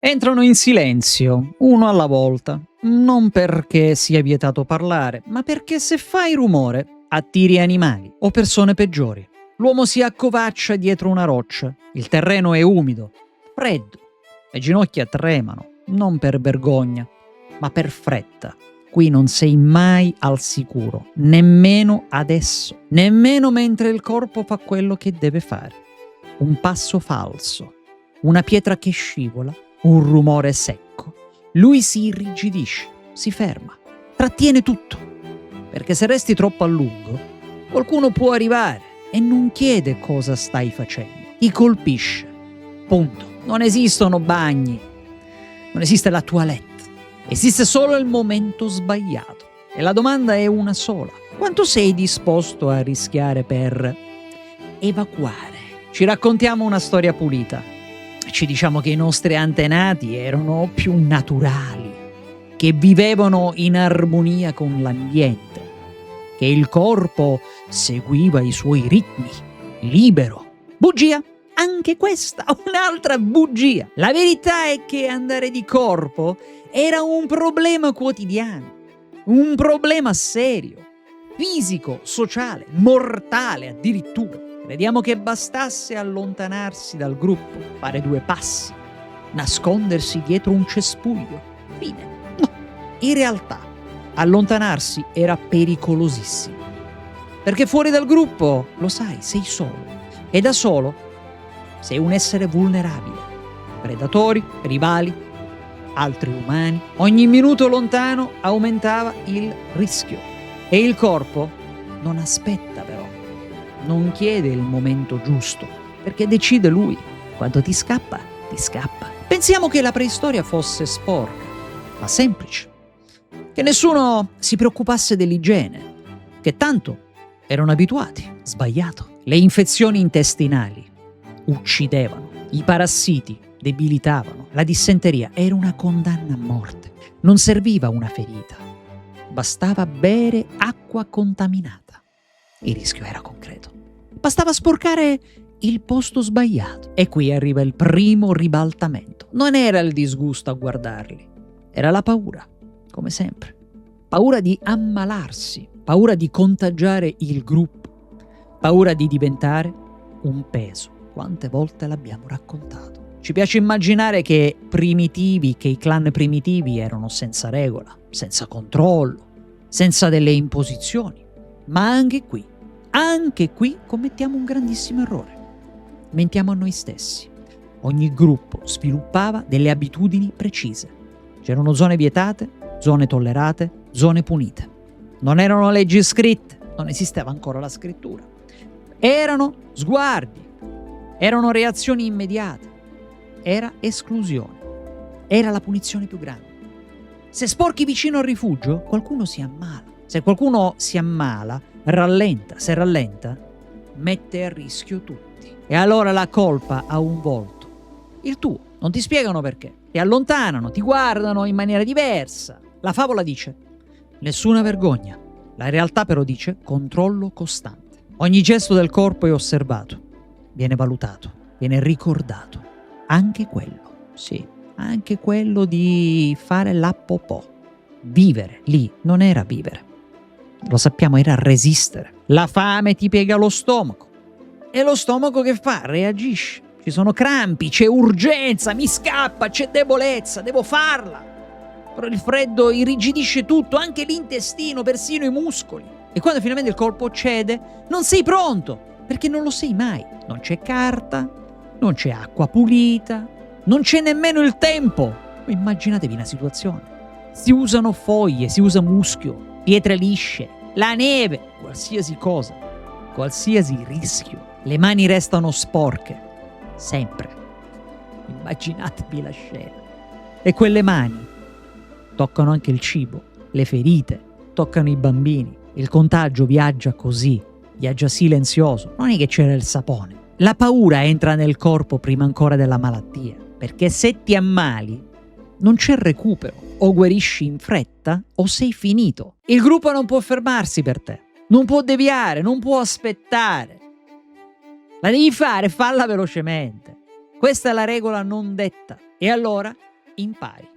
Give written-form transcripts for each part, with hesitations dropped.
Entrano in silenzio, uno alla volta, non perché sia vietato parlare, ma perché se fai rumore attiri animali o persone peggiori. L'uomo si accovaccia dietro una roccia, il terreno è umido, freddo, le ginocchia tremano, non per vergogna, ma per fretta. Qui non sei mai al sicuro, nemmeno adesso, nemmeno mentre il corpo fa quello che deve fare. Un passo falso, una pietra che scivola, un rumore secco. Lui si irrigidisce, si ferma, trattiene tutto, perché se resti troppo a lungo, qualcuno può arrivare e non chiede cosa stai facendo, ti colpisce. Punto. Non esistono bagni, non esiste la toilette. Esiste solo il momento sbagliato. E la domanda è una sola. Quanto sei disposto a rischiare per evacuare? Ci raccontiamo una storia pulita. Ci diciamo che i nostri antenati erano più naturali, che vivevano in armonia con l'ambiente, che il corpo seguiva i suoi ritmi, libero. Bugia! Anche questa, un'altra bugia. La verità è che andare di corpo era un problema quotidiano, un problema serio, fisico, sociale, mortale addirittura. Crediamo che bastasse allontanarsi dal gruppo, fare 2 passi, nascondersi dietro un cespuglio. Fine. No, in realtà allontanarsi era pericolosissimo. Perché fuori dal gruppo, lo sai, sei solo. E da solo sei un essere vulnerabile. Predatori, rivali, altri umani. Ogni minuto lontano aumentava il rischio. E il corpo non aspetta però. Non chiede il momento giusto, perché decide lui. Quando ti scappa, ti scappa. Pensiamo che la preistoria fosse sporca, ma semplice. Che nessuno si preoccupasse dell'igiene, che tanto erano abituati. Sbagliato. Le infezioni intestinali uccidevano, i parassiti debilitavano, la dissenteria era una condanna a morte. Non serviva una ferita, bastava bere acqua contaminata. Il rischio era concreto. Bastava sporcare il posto sbagliato. E qui arriva il primo ribaltamento. Non era il disgusto a guardarli, era la paura, come sempre. Paura di ammalarsi, paura di contagiare il gruppo, paura di diventare un peso. Quante volte l'abbiamo raccontato. Ci piace immaginare che i clan primitivi erano senza regola, senza controllo, senza delle imposizioni. Ma anche qui commettiamo un grandissimo errore. Mentiamo a noi stessi. Ogni gruppo sviluppava delle abitudini precise. C'erano zone vietate, zone tollerate, zone punite. Non erano leggi scritte, non esisteva ancora la scrittura. Erano sguardi, erano reazioni immediate, era esclusione, era la punizione più grande. Se sporchi vicino al rifugio, qualcuno si ammala. Se qualcuno si ammala, rallenta. Se rallenta, mette a rischio tutti. E allora la colpa ha un volto, il tuo. Non ti spiegano perché. Ti allontanano, ti guardano in maniera diversa. La favola dice nessuna vergogna. La realtà però dice controllo costante. Ogni gesto del corpo è osservato, viene valutato, viene ricordato. Anche quello, sì, anche quello di fare la popò. Vivere lì non era vivere. Lo sappiamo, era resistere. La fame ti piega lo stomaco. E lo stomaco che fa? Reagisce. Ci sono crampi, c'è urgenza, mi scappa, c'è debolezza, devo farla. Però il freddo irrigidisce tutto, anche l'intestino, persino i muscoli. E quando finalmente il corpo cede, non sei pronto, perché non lo sei mai. Non c'è carta, non c'è acqua pulita, non c'è nemmeno il tempo. Immaginatevi una situazione. Si usano foglie, si usa muschio, pietre lisce, la neve, qualsiasi cosa, qualsiasi rischio. Le mani restano sporche, sempre. Immaginatevi la scena. E quelle mani toccano anche il cibo, le ferite, toccano i bambini. Il contagio viaggia così, viaggia silenzioso. Non è che c'era il sapone. La paura entra nel corpo prima ancora della malattia, perché se ti ammali non c'è recupero. O guarisci in fretta o sei finito. Il gruppo non può fermarsi per te, non può deviare, non può aspettare. La devi fare, falla velocemente. Questa è la regola non detta. E allora impari,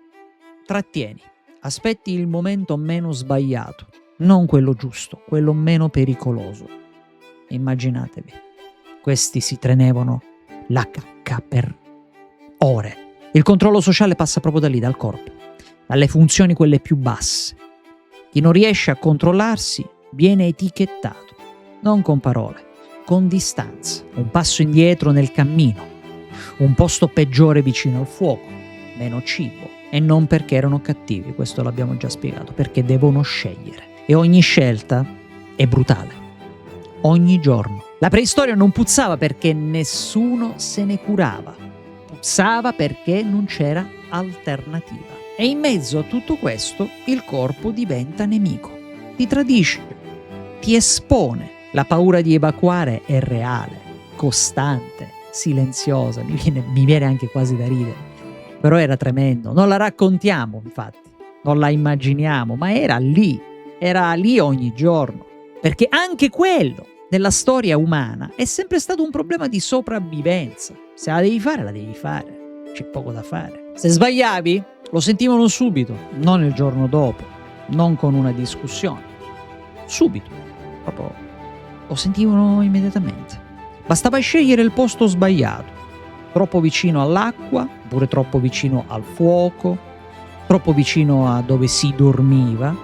trattieni, aspetti il momento meno sbagliato, non quello giusto, quello meno pericoloso. Immaginatevi, questi si tenevano la cacca per ore. Il controllo sociale passa proprio da lì, dal corpo, dalle funzioni quelle più basse. Chi non riesce a controllarsi viene etichettato, non con parole, con distanza, un passo indietro nel cammino, un posto peggiore vicino al fuoco, meno cibo, e non perché erano cattivi, questo l'abbiamo già spiegato, perché devono scegliere. E ogni scelta è brutale. Ogni giorno. La preistoria non puzzava perché nessuno se ne curava. Puzzava perché non c'era alternativa. E in mezzo a tutto questo il corpo diventa nemico. Ti tradisce, ti espone. La paura di evacuare è reale, costante, silenziosa. Mi viene anche quasi da ridere. Però era tremendo. Non la raccontiamo, infatti. Non la immaginiamo, ma era lì ogni giorno. Perché anche quello nella storia umana è sempre stato un problema di sopravvivenza. Se la devi fare, c'è poco da fare. Se sbagliavi, lo sentivano subito, non il giorno dopo, non con una discussione. Subito, proprio lo sentivano immediatamente. Bastava scegliere il posto sbagliato, troppo vicino all'acqua, oppure troppo vicino al fuoco, troppo vicino a dove si dormiva.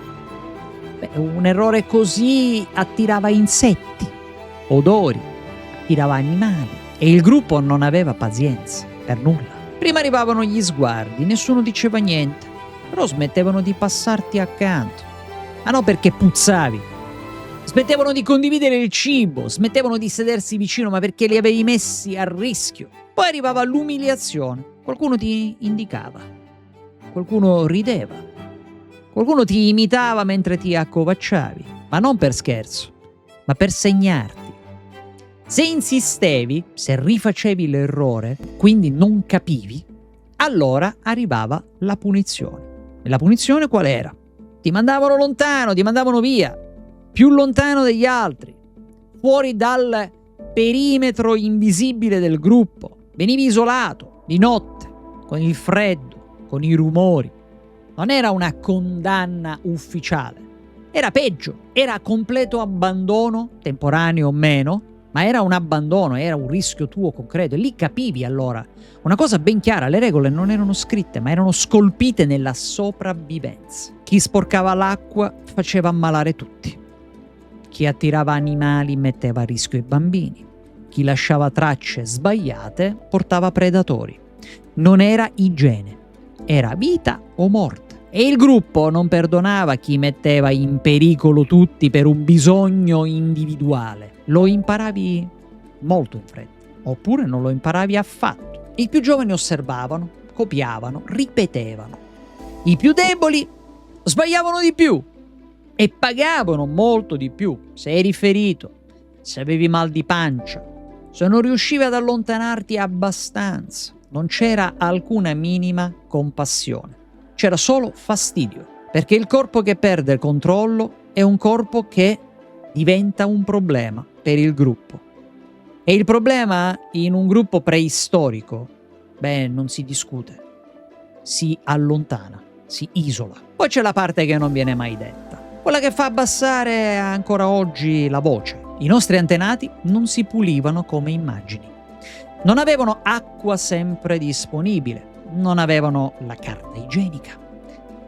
Un errore così attirava insetti, odori, attirava animali e il gruppo non aveva pazienza per nulla. Prima arrivavano gli sguardi, nessuno diceva niente, però smettevano di passarti accanto. Ma non perché puzzavi, smettevano di condividere il cibo, smettevano di sedersi vicino, ma perché li avevi messi a rischio. Poi arrivava l'umiliazione, qualcuno ti indicava, qualcuno rideva, qualcuno ti imitava mentre ti accovacciavi, ma non per scherzo, ma per segnarti. Se insistevi, se rifacevi l'errore, quindi non capivi, allora arrivava la punizione. E la punizione qual era? Ti mandavano lontano, ti mandavano via, più lontano degli altri, fuori dal perimetro invisibile del gruppo. Venivi isolato, di notte, con il freddo, con i rumori. Non era una condanna ufficiale, era peggio, era completo abbandono, temporaneo o meno, ma era un abbandono, era un rischio tuo concreto. E lì capivi allora una cosa ben chiara: le regole non erano scritte, ma erano scolpite nella sopravvivenza. Chi sporcava l'acqua faceva ammalare tutti. Chi attirava animali metteva a rischio i bambini. Chi lasciava tracce sbagliate portava predatori. Non era igiene, era vita o morte. E il gruppo non perdonava chi metteva in pericolo tutti per un bisogno individuale. Lo imparavi molto in fretta, oppure non lo imparavi affatto. I più giovani osservavano, copiavano, ripetevano. I più deboli sbagliavano di più e pagavano molto di più. Se eri ferito, se avevi mal di pancia, se non riuscivi ad allontanarti abbastanza, non c'era alcuna minima compassione. C'era solo fastidio, perché il corpo che perde il controllo è un corpo che diventa un problema per il gruppo. E il problema in un gruppo preistorico, non si discute, si allontana, si isola. Poi c'è la parte che non viene mai detta, quella che fa abbassare ancora oggi la voce. I nostri antenati non si pulivano come immagini. Non avevano acqua sempre disponibile. Non avevano la carta igienica,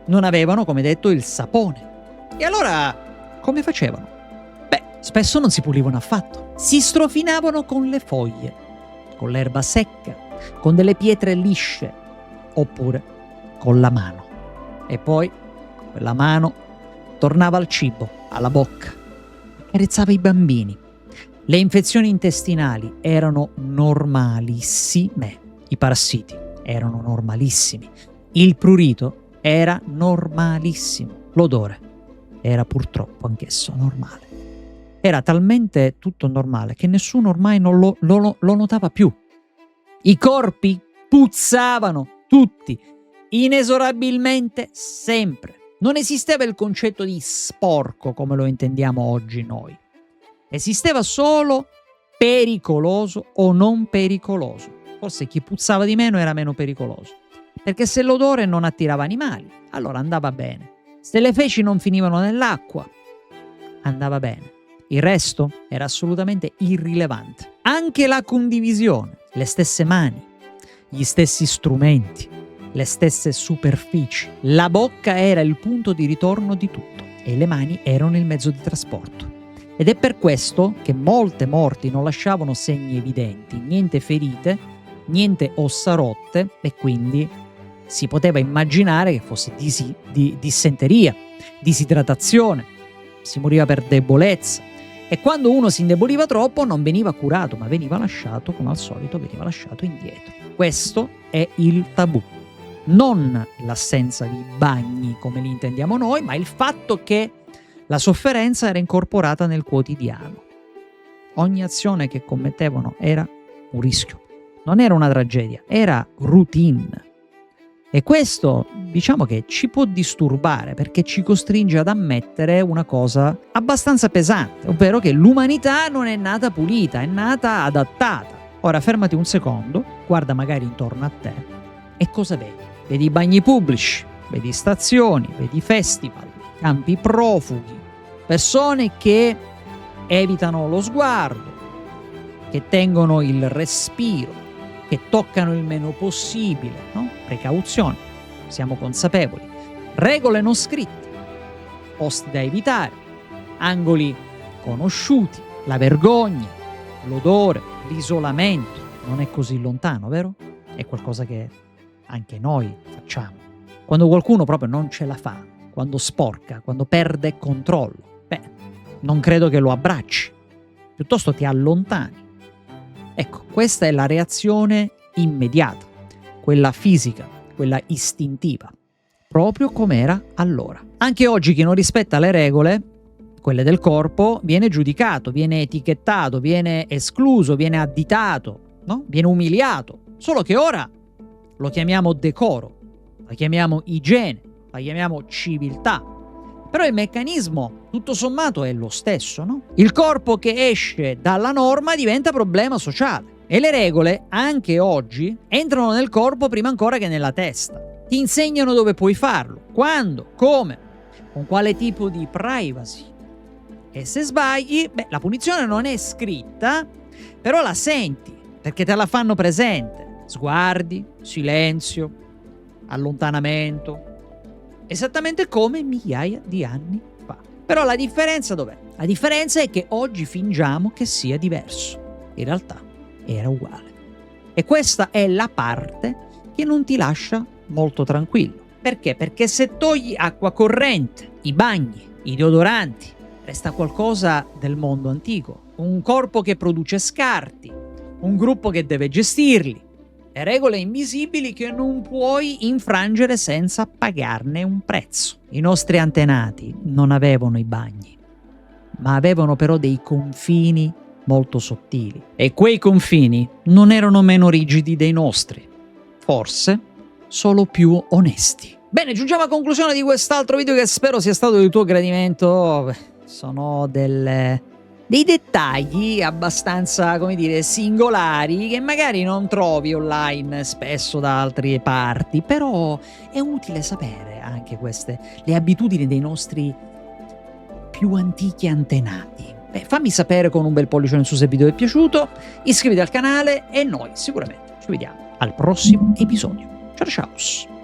non avevano, come detto, il sapone. E allora come facevano? Spesso non si pulivano affatto. Si strofinavano con le foglie, con l'erba secca, con delle pietre lisce, oppure con la mano. E poi quella mano tornava al cibo, alla bocca, accarezzava i bambini. Le infezioni intestinali erano normalissime, i parassiti erano normalissimi, il prurito era normalissimo, l'odore era purtroppo anch'esso normale. Era talmente tutto normale che nessuno ormai non lo notava più. I corpi puzzavano tutti, inesorabilmente, sempre. Non esisteva il concetto di sporco come lo intendiamo oggi noi. Esisteva solo pericoloso o non pericoloso. Forse chi puzzava di meno era meno pericoloso. perché se l'odore non attirava animali, allora andava bene. Se le feci non finivano nell'acqua, andava bene. Il resto era assolutamente irrilevante. Anche la condivisione, le stesse mani, gli stessi strumenti, le stesse superfici. La bocca era il punto di ritorno di tutto e le mani erano il mezzo di trasporto. Ed è per questo che molte morti non lasciavano segni evidenti, niente ferite, niente ossa rotte, e quindi si poteva immaginare che fosse dissenteria, disidratazione, si moriva per debolezza. E quando uno si indeboliva troppo non veniva curato, ma veniva lasciato, come al solito, veniva lasciato indietro. Questo è il tabù. Non l'assenza di bagni come li intendiamo noi, ma il fatto che la sofferenza era incorporata nel quotidiano. Ogni azione che commettevano era un rischio. Non era una tragedia, era routine. E questo, diciamo che ci può disturbare perché ci costringe ad ammettere una cosa abbastanza pesante, ovvero che l'umanità non è nata pulita, è nata adattata. Ora fermati un secondo, guarda magari intorno a te e cosa vedi? Vedi i bagni pubblici, vedi stazioni, vedi festival, campi profughi, persone che evitano lo sguardo, che tengono il respiro, che toccano il meno possibile, no? Precauzione, siamo consapevoli. Regole non scritte, posti da evitare, angoli conosciuti, la vergogna, l'odore, l'isolamento. Non è così lontano, vero? È qualcosa che anche noi facciamo. Quando qualcuno proprio non ce la fa, quando sporca, quando perde controllo, non credo che lo abbracci, piuttosto ti allontani. Ecco, questa è la reazione immediata, quella fisica, quella istintiva, proprio come era allora. Anche oggi chi non rispetta le regole, quelle del corpo, viene giudicato, viene etichettato, viene escluso, viene additato, no? Viene umiliato. Solo che ora lo chiamiamo decoro, la chiamiamo igiene, la chiamiamo civiltà. Però il meccanismo, tutto sommato, è lo stesso, no? Il corpo che esce dalla norma diventa problema sociale. E le regole, anche oggi, entrano nel corpo prima ancora che nella testa. Ti insegnano dove puoi farlo, quando, come, con quale tipo di privacy. E se sbagli, la punizione non è scritta, però la senti, perché te la fanno presente. Sguardi, silenzio, allontanamento. Esattamente come migliaia di anni fa. Però la differenza dov'è? La differenza è che oggi fingiamo che sia diverso. In realtà era uguale. E questa è la parte che non ti lascia molto tranquillo. Perché? Perché se togli acqua corrente, i bagni, i deodoranti, resta qualcosa del mondo antico. Un corpo che produce scarti, un gruppo che deve gestirli, e regole invisibili che non puoi infrangere senza pagarne un prezzo. I nostri antenati non avevano i bagni, ma avevano però dei confini molto sottili. E quei confini non erano meno rigidi dei nostri, forse solo più onesti. Bene, giungiamo a conclusione di quest'altro video che spero sia stato di tuo gradimento. Sono dei dettagli abbastanza, come dire, singolari che magari non trovi online spesso da altre parti, però è utile sapere anche queste, le abitudini dei nostri più antichi antenati. Fammi sapere con un bel pollice in su se il video ti è piaciuto, iscriviti al canale e noi sicuramente ci vediamo al prossimo episodio. Ciao ciao!